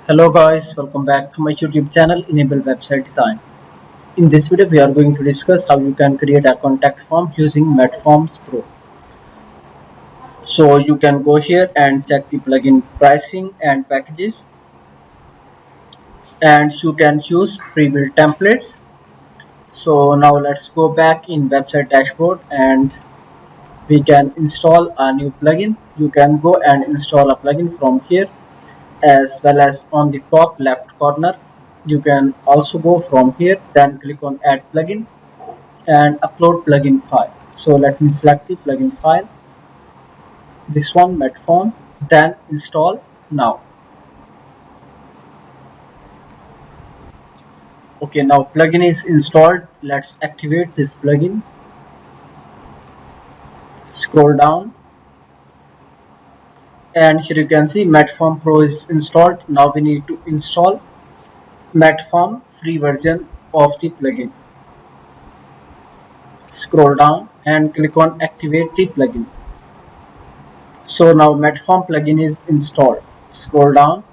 Hello guys, welcome back to my YouTube channel Enable Website Design. In this video we are going to discuss how you can create a contact form using MetForms Pro. So you can go here and check the plugin pricing and packages, and you can use pre-built templates. So now let's go back in website dashboard and we can install a new plugin. You can go and install a plugin from here, as well as on the top left corner you can also go from here, then click on add plugin and upload plugin file. So let me select the plugin file, this one, MetForm, then install now. Okay, now plugin is installed. Let's activate this plugin. Scroll down and here you can see MetForm Pro is installed. Now we need to install MetForm free version of the plugin. Scroll down and click on activate the plugin. So now MetForm plugin is installed. Scroll down,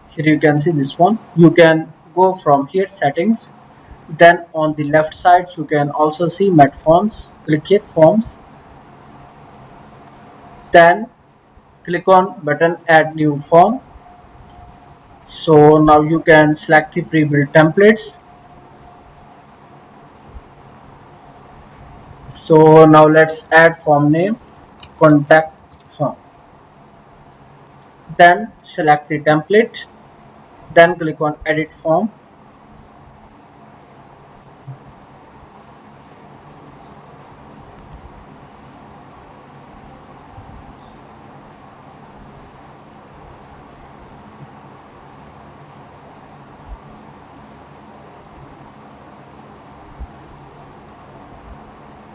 here you can see this one. You can go from here settings, then on the left side you can also see MetForms. Click here forms, then click on button add new form. So now you can select the pre-built templates. So now let's add form name, contact form, then select the template, then click on edit form.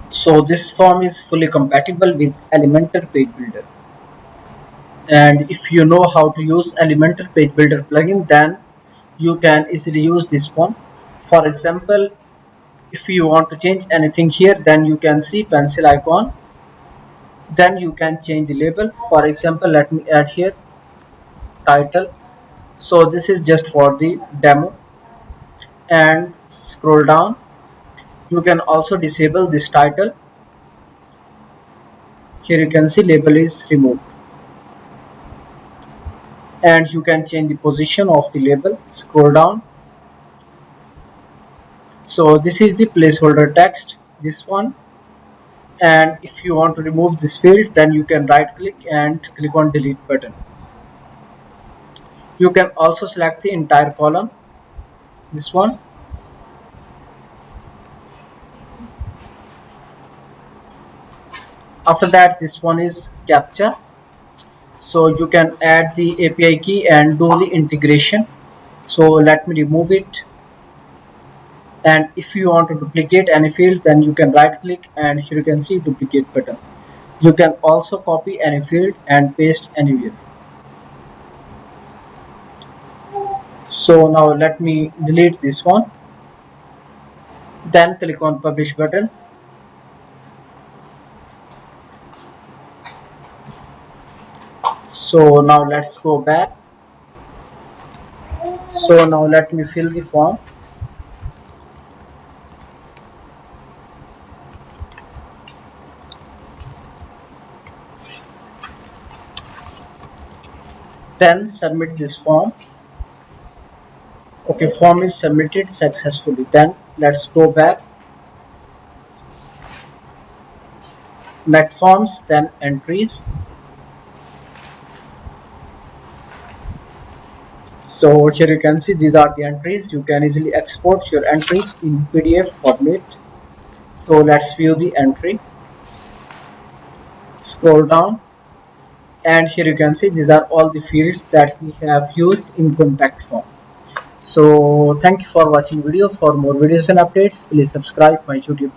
So this form is fully compatible with Elementor page builder, and if you know how to use Elementor page builder plugin, then you can easily use this one. For example, if you want to change anything here, then you can see pencil icon, then you can change the label. For example, let me add here title. So this is just for the demo, and scroll down, you can also disable this title. Here you can see label is removed, and you can change the position of the label. Scroll down, so this is the placeholder text, this one, and if you want to remove this field, then you can right click and click on delete button. You can also select the entire column, this one. After that, this one is captcha, so you can add the API key and do the integration. So let me remove it, and if you want to duplicate any field, then you can right click and here you can see duplicate button. You can also copy any field and paste anywhere. So now let me delete this one, then click on publish button. So now let's go back. So now let me fill the form. Then submit this form. Okay, form is submitted successfully. Then let's go back, MetForms, then entries. So here you can see these are the entries. You can easily export your entry in PDF format. So let's view the entry. Scroll down, and here you can see these are all the fields that we have used in contact form. So thank you for watching video. For more videos and updates, please subscribe my YouTube channel.